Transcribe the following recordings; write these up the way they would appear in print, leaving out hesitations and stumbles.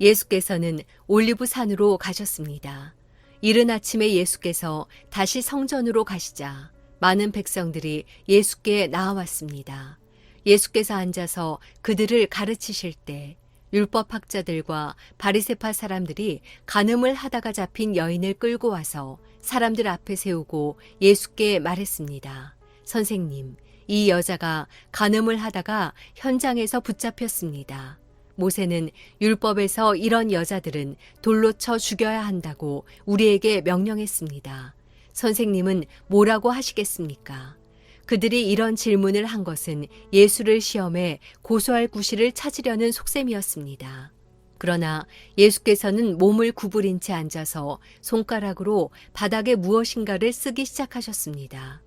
예수께서는 올리브 산으로 가셨습니다. 이른 아침에 예수께서 다시 성전으로 가시자 많은 백성들이 예수께 나아왔습니다. 예수께서 앉아서 그들을 가르치실 때 율법학자들과 바리새파 사람들이 간음을 하다가 잡힌 여인을 끌고 와서 사람들 앞에 세우고 예수께 말했습니다. 선생님, 이 여자가 간음을 하다가 현장에서 붙잡혔습니다. 모세는 율법에서 이런 여자들은 돌로 쳐 죽여야 한다고 우리에게 명령했습니다. 선생님은 뭐라고 하시겠습니까? 그들이 이런 질문을 한 것은 예수를 시험해 고소할 구실을 찾으려는 속셈이었습니다. 그러나 예수께서는 몸을 구부린 채 앉아서 손가락으로 바닥에 무엇인가를 쓰기 시작하셨습니다.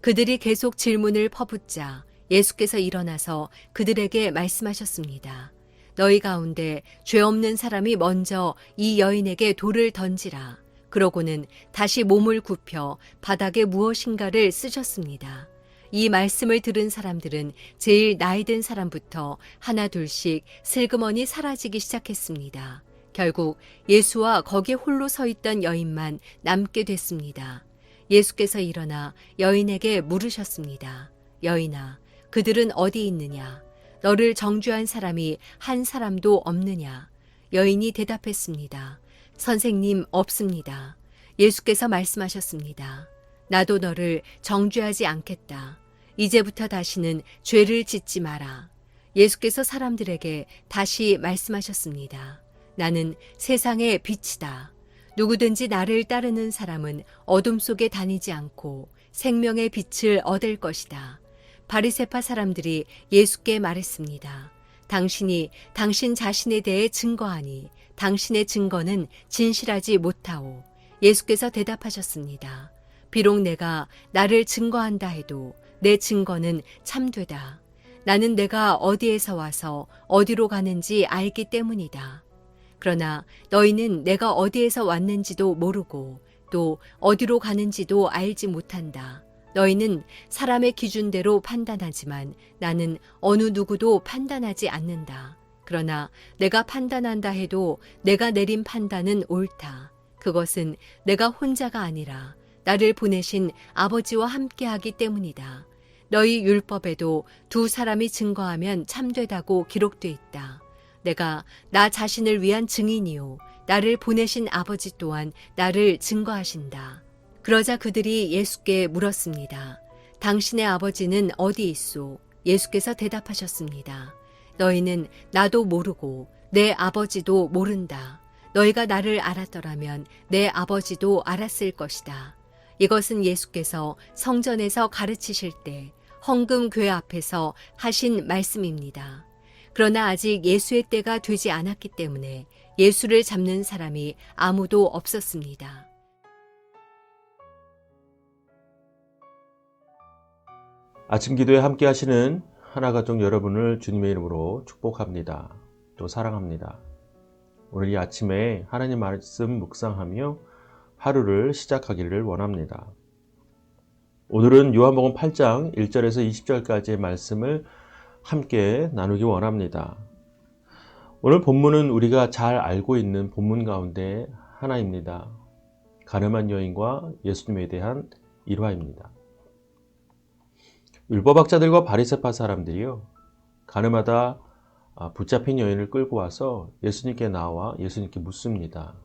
그들이 계속 질문을 퍼붓자 예수께서 일어나서 그들에게 말씀하셨습니다. 너희 가운데 죄 없는 사람이 먼저 이 여인에게 돌을 던지라. 그러고는 다시 몸을 굽혀 바닥에 무엇인가를 쓰셨습니다. 이 말씀을 들은 사람들은 제일 나이든 사람부터 하나 둘씩 슬그머니 사라지기 시작했습니다. 결국 예수와 거기에 홀로 서 있던 여인만 남게 됐습니다. 예수께서 일어나 여인에게 물으셨습니다. 여인아, 그들은 어디 있느냐? 너를 정죄한 사람이 한 사람도 없느냐? 여인이 대답했습니다. 선생님, 없습니다. 예수께서 말씀하셨습니다. 나도 너를 정죄하지 않겠다. 이제부터 다시는 죄를 짓지 마라. 예수께서 사람들에게 다시 말씀하셨습니다. 나는 세상의 빛이다. 누구든지 나를 따르는 사람은 어둠 속에 다니지 않고 생명의 빛을 얻을 것이다. 바리새파 사람들이 예수께 말했습니다. 당신이 당신 자신에 대해 증거하니 당신의 증거는 진실하지 못하오. 예수께서 대답하셨습니다. 비록 내가 나를 증거한다 해도 내 증거는 참되다. 나는 내가 어디에서 와서 어디로 가는지 알기 때문이다. 그러나 너희는 내가 어디에서 왔는지도 모르고 또 어디로 가는지도 알지 못한다. 너희는 사람의 기준대로 판단하지만 나는 어느 누구도 판단하지 않는다. 그러나 내가 판단한다 해도 내가 내린 판단은 옳다. 그것은 내가 혼자가 아니라 나를 보내신 아버지와 함께하기 때문이다. 너희 율법에도 두 사람이 증거하면 참되다고 기록돼 있다. 내가 나 자신을 위한 증인이요 나를 보내신 아버지 또한 나를 증거하신다. 그러자 그들이 예수께 물었습니다. 당신의 아버지는 어디 있소? 예수께서 대답하셨습니다. 너희는 나도 모르고 내 아버지도 모른다. 너희가 나를 알았더라면 내 아버지도 알았을 것이다. 이것은 예수께서 성전에서 가르치실 때 헌금궤 앞에서 하신 말씀입니다. 그러나 아직 예수의 때가 되지 않았기 때문에 예수를 잡는 사람이 아무도 없었습니다. 아침 기도에 함께 하시는 하나가족 여러분을 주님의 이름으로 축복합니다. 또 사랑합니다. 오늘 이 아침에 하나님 말씀 묵상하며 하루를 시작하기를 원합니다. 오늘은 요한복음 8장 1절에서 20절까지의 말씀을 함께 나누기 원합니다. 오늘 본문은 우리가 잘 알고 있는 본문 가운데 하나입니다. 가늠한 여인과 예수님에 대한 일화입니다. 율법학자들과 바리새파 사람들이요, 가늠하다 붙잡힌 여인을 끌고 와서 예수님께 나와 예수님께 묻습니다.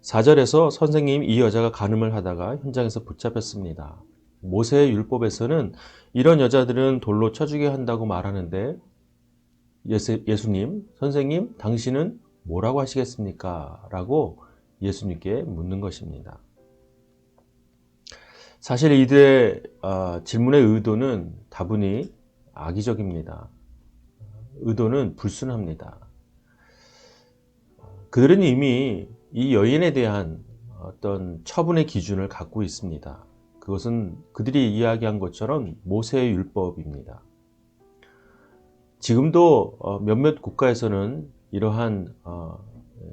4절에서 선생님, 이 여자가 간음을 하다가 현장에서 붙잡혔습니다. 모세의 율법에서는 이런 여자들은 돌로 쳐 죽여야 한다고 말하는데 예수님, 선생님, 당신은 뭐라고 하시겠습니까? 라고 예수님께 묻는 것입니다. 사실 이들의 질문의 의도는 다분히 악의적입니다. 의도는 불순합니다. 그들은 이미 이 여인에 대한 어떤 처분의 기준을 갖고 있습니다. 그것은 그들이 이야기한 것처럼 모세의 율법입니다. 지금도 몇몇 국가에서는 이러한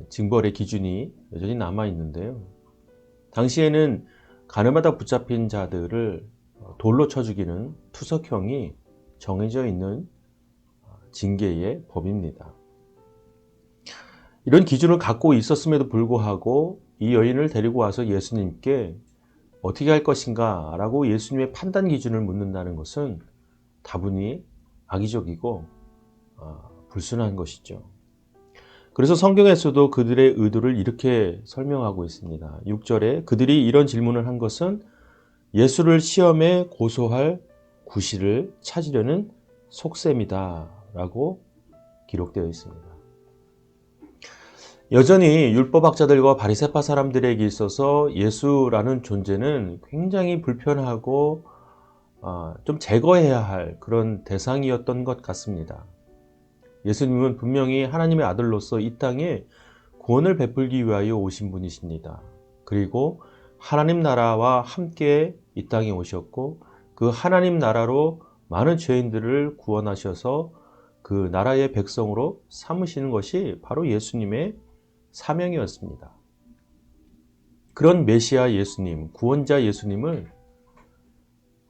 징벌의 기준이 여전히 남아 있는데요. 당시에는 가늠하다 붙잡힌 자들을 돌로 쳐 죽이는 투석형이 정해져 있는 징계의 법입니다. 이런 기준을 갖고 있었음에도 불구하고 이 여인을 데리고 와서 예수님께 어떻게 할 것인가 라고 예수님의 판단 기준을 묻는다는 것은 다분히 악의적이고 불순한 것이죠. 그래서 성경에서도 그들의 의도를 이렇게 설명하고 있습니다. 6절에 그들이 이런 질문을 한 것은 예수를 시험에 고소할 구실을 찾으려는 속셈이다 라고 기록되어 있습니다. 여전히 율법학자들과 바리새파 사람들에게 있어서 예수라는 존재는 굉장히 불편하고 좀 제거해야 할 그런 대상이었던 것 같습니다. 예수님은 분명히 하나님의 아들로서 이 땅에 구원을 베풀기 위하여 오신 분이십니다. 그리고 하나님 나라와 함께 이 땅에 오셨고 그 하나님 나라로 많은 죄인들을 구원하셔서 그 나라의 백성으로 삼으시는 것이 바로 예수님의 사명이었습니다. 그런 메시아 예수님, 구원자 예수님을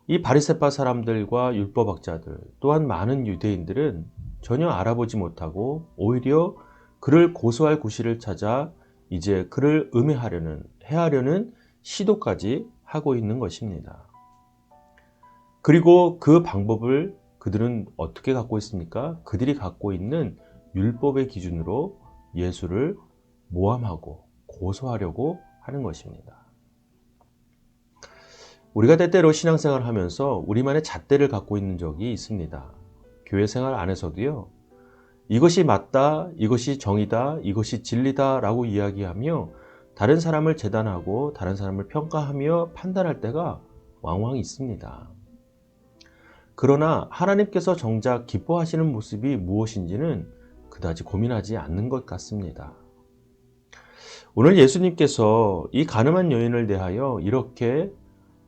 이 바리새파 사람들과 율법학자들 또한 많은 유대인들은 전혀 알아보지 못하고 오히려 그를 고소할 구실을 찾아 이제 그를 음해하려는, 해하려는 시도까지 하고 있는 것입니다. 그리고 그 방법을 그들은 어떻게 갖고 있습니까? 그들이 갖고 있는 율법의 기준으로 예수를 모함하고 고소하려고 하는 것입니다. 우리가 때때로 신앙생활을 하면서 우리만의 잣대를 갖고 있는 적이 있습니다. 교회 생활 안에서도요. 이것이 맞다, 이것이 정의다, 이것이 진리다 라고 이야기하며 다른 사람을 재단하고 다른 사람을 평가하며 판단할 때가 왕왕 있습니다. 그러나 하나님께서 정작 기뻐하시는 모습이 무엇인지는 그다지 고민하지 않는 것 같습니다. 오늘 예수님께서 이 가늠한 여인을 대하여 이렇게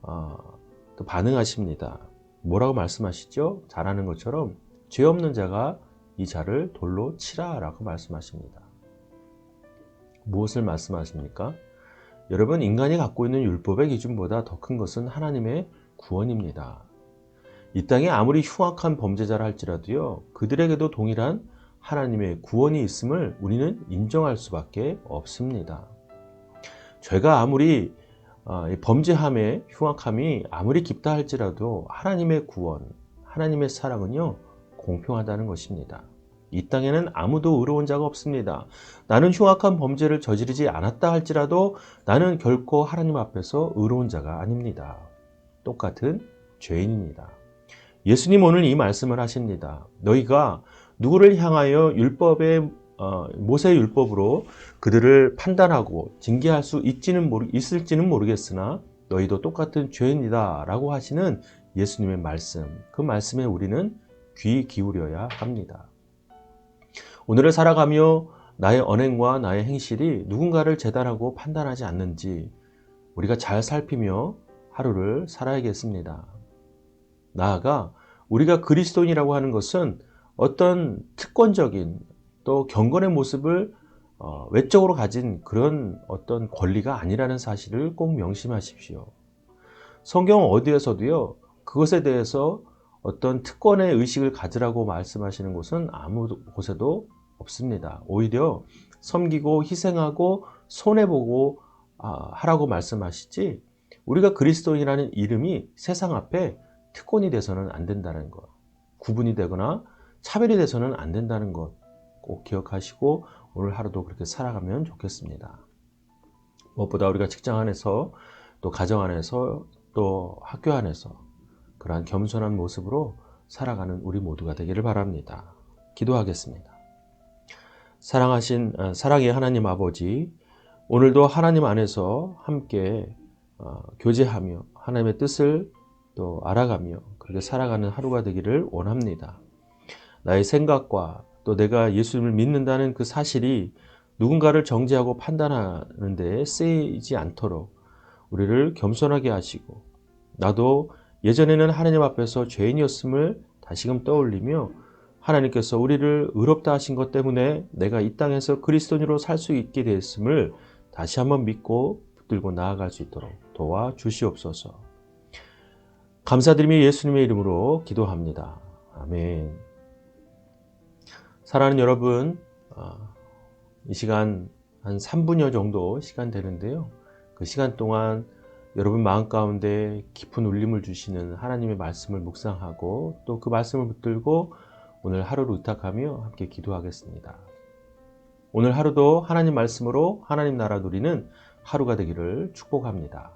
또 반응하십니다. 뭐라고 말씀하시죠? 잘 아는 것처럼 죄 없는 자가 이 자를 돌로 치라 라고 말씀하십니다. 무엇을 말씀하십니까? 여러분, 인간이 갖고 있는 율법의 기준보다 더 큰 것은 하나님의 구원입니다. 이 땅에 아무리 흉악한 범죄자라 할지라도요, 그들에게도 동일한 하나님의 구원이 있음을 우리는 인정할 수밖에 없습니다. 죄가 아무리 범죄함의 흉악함이 아무리 깊다 할지라도 하나님의 구원, 하나님의 사랑은요 공평하다는 것입니다. 이 땅에는 아무도 의로운 자가 없습니다. 나는 흉악한 범죄를 저지르지 않았다 할지라도 나는 결코 하나님 앞에서 의로운 자가 아닙니다. 똑같은 죄인입니다. 예수님 오늘 이 말씀을 하십니다. 너희가 누구를 향하여 모세의 율법으로 그들을 판단하고 징계할 수 있을지는 모르겠으나 너희도 똑같은 죄인이다 라고 하시는 예수님의 말씀, 그 말씀에 우리는 귀 기울여야 합니다. 오늘을 살아가며 나의 언행과 나의 행실이 누군가를 재단하고 판단하지 않는지 우리가 잘 살피며 하루를 살아야겠습니다. 나아가 우리가 그리스도인이라고 하는 것은 어떤 특권적인 또 경건의 모습을 외적으로 가진 그런 어떤 권리가 아니라는 사실을 꼭 명심하십시오. 성경 어디에서도요, 그것에 대해서 어떤 특권의 의식을 가지라고 말씀하시는 곳은 아무 곳에도 없습니다. 오히려 섬기고 희생하고 손해보고 하라고 말씀하시지, 우리가 그리스도인이라는 이름이 세상 앞에 특권이 돼서는 안 된다는 것, 구분이 되거나 차별이 돼서는 안 된다는 것 꼭 기억하시고 오늘 하루도 그렇게 살아가면 좋겠습니다. 무엇보다 우리가 직장 안에서 또 가정 안에서 또 학교 안에서 그러한 겸손한 모습으로 살아가는 우리 모두가 되기를 바랍니다. 기도하겠습니다. 사랑의 하나님 아버지, 오늘도 하나님 안에서 함께 교제하며 하나님의 뜻을 또 알아가며 그렇게 살아가는 하루가 되기를 원합니다. 나의 생각과 또 내가 예수님을 믿는다는 그 사실이 누군가를 정죄하고 판단하는 데 쓰이지 않도록 우리를 겸손하게 하시고, 나도 예전에는 하나님 앞에서 죄인이었음을 다시금 떠올리며 하나님께서 우리를 의롭다 하신 것 때문에 내가 이 땅에서 그리스도인으로 살 수 있게 되었음을 다시 한번 믿고 붙들고 나아갈 수 있도록 도와주시옵소서. 감사드리며 예수님의 이름으로 기도합니다. 아멘. 사랑하는 여러분, 이 시간 한 3분여 정도 시간 되는데요. 그 시간 동안 여러분 마음 가운데 깊은 울림을 주시는 하나님의 말씀을 묵상하고 또 그 말씀을 붙들고 오늘 하루를 의탁하며 함께 기도하겠습니다. 오늘 하루도 하나님 말씀으로 하나님 나라 누리는 하루가 되기를 축복합니다.